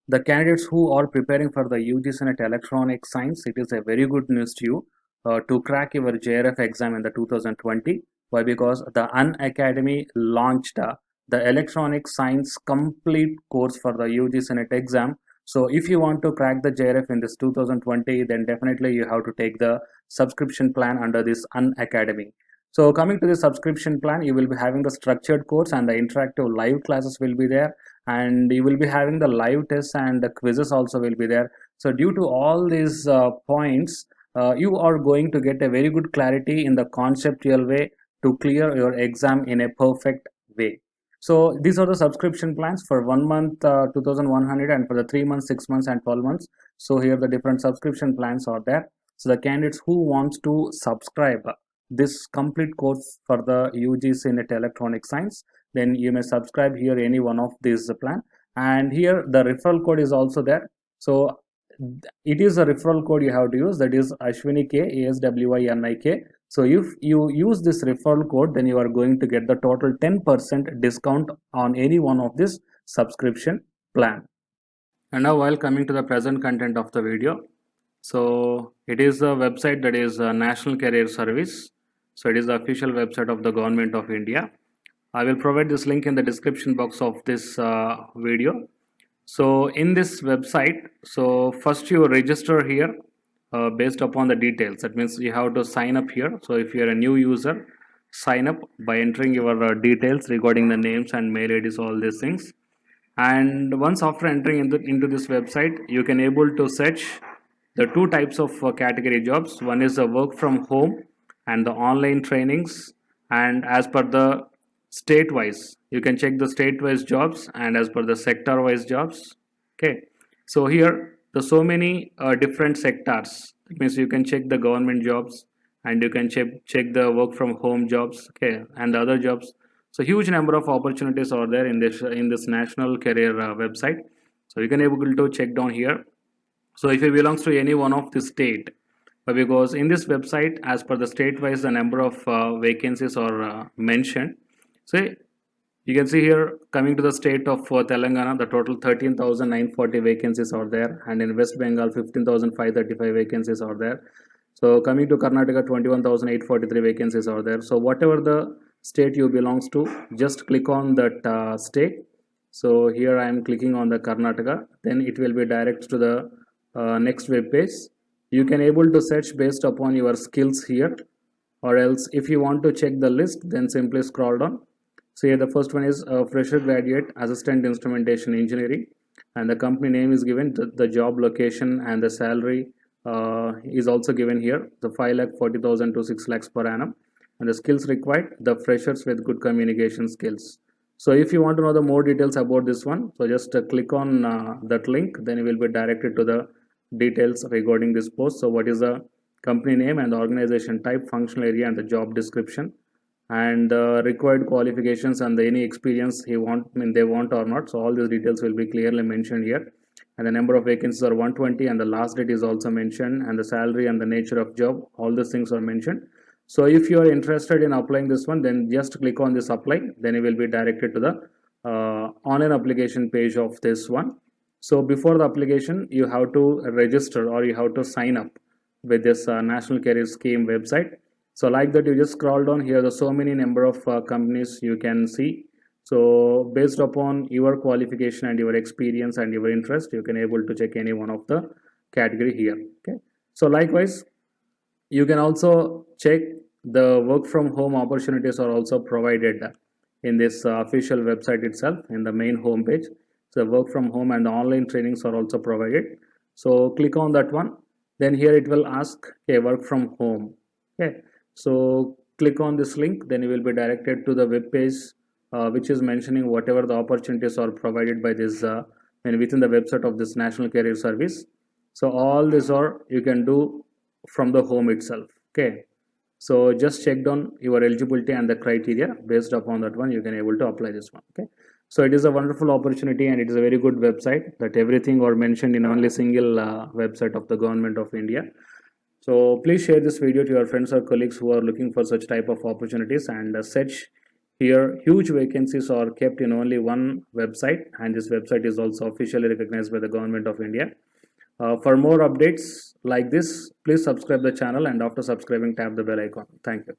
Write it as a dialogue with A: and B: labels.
A: the candidates who are preparing for the UGC NET Electronic Science, it is a very good news to you to crack your JRF exam in the 2020. Why? Because the Unacademy launched the Electronic Science complete course for the UGC NET exam. So if you want to crack the JRF in this 2020, then definitely you have to take the subscription plan under this Unacademy. So coming to the subscription plan, you will be having the structured course and the interactive live classes will be there, and you will be having the live tests and the quizzes also will be there. So due to all these points, you are going to get a very good clarity in the conceptual way to clear your exam in a perfect way. So these are the subscription plans for 1 month 2100, and for the 3 months, 6 months and 12 months. So here the different subscription plans are there. So the candidates who wants to subscribe this complete course for the UGC NET Electronic Science, then you may subscribe here any one of these plan, and here the referral code is also there. So it is a referral code you have to use, that is Ashwini K, ASWINIK. So if you use this referral code, then you are going to get the total 10% discount on any one of this subscription plan. And now while coming to the present content of the video, so it is a website, that is National Career Service. So it is the official website of the Government of India. I will provide this link in the description box of this video. So in this website, so first you register here based upon the details. That means you have to sign up here. So if you are a new user, sign up by entering your details regarding the names and mail IDs, all these things. And once after entering into this website, you can able to search the two types of category jobs. One is the work from home and the online trainings, and as per the state wise, you can check the state wise jobs, and as per the sector wise jobs. Okay, so here the so many different sectors. It means you can check the government jobs, and you can check the work from home jobs, okay, and the other jobs. So huge number of opportunities are there in this national career website. So you can able to check down here. So if it belongs to any one of the state, because in this website, as per the state wise, the number of vacancies are mentioned. So you can see here, coming to the state of Telangana, the total 13,940 vacancies are there, and in West Bengal 15,535 vacancies are there. So coming to Karnataka, 21,843 vacancies are there. So whatever the state you belongs to, just click on that state. So here I am clicking on the Karnataka, then it will be direct to the next web page. You can able to search based upon your skills here, or else if you want to check the list, then simply scroll down. So here the first one is fresher graduate assistant instrumentation engineering, and the company name is given, the job location and the salary is also given here, the 5,40,000 to 6 lakhs per annum, and the skills required, the freshers with good communication skills. So if you want to know the more details about this one, so just click on that link, then you will be directed to the details regarding this post. So what is the company name and the organization type, functional area, and the job description, and required qualifications, and any experience they want or not. So all these details will be clearly mentioned here, and the number of vacancies are 120, and the last date is also mentioned, and the salary and the nature of job, all these things are mentioned. So if you are interested in applying this one, then just click on this apply, then you will be directed to the online application page of this one. So before the application, you have to register, or you have to sign up with this National Career Scheme website. So like that, you just scroll down here, there's so many number of companies you can see. So based upon your qualification and your experience and your interest, you can able to check any one of the category here. Okay, so likewise, you can also check the work from home opportunities are also provided in this official website itself, in the main home page. So work from home and the online trainings are also provided. So click on that one, then here it will ask, okay, work from home. Okay, so click on this link, then you will be directed to the web page which is mentioning whatever the opportunities are provided by this and within the website of this National Career Service. So all these are you can do from the home itself. Okay, so just check down your eligibility and the criteria. Based upon that one, you can able to apply this one. Okay, so it is a wonderful opportunity, and it is a very good website that everything are mentioned in only single website of the Government of India. So please share this video to your friends or colleagues who are looking for such type of opportunities, and search Here, huge vacancies are kept in only one website, and this website is also officially recognized by the Government of India. For more updates like this, please subscribe the channel, and after subscribing, tap the bell icon. Thank you.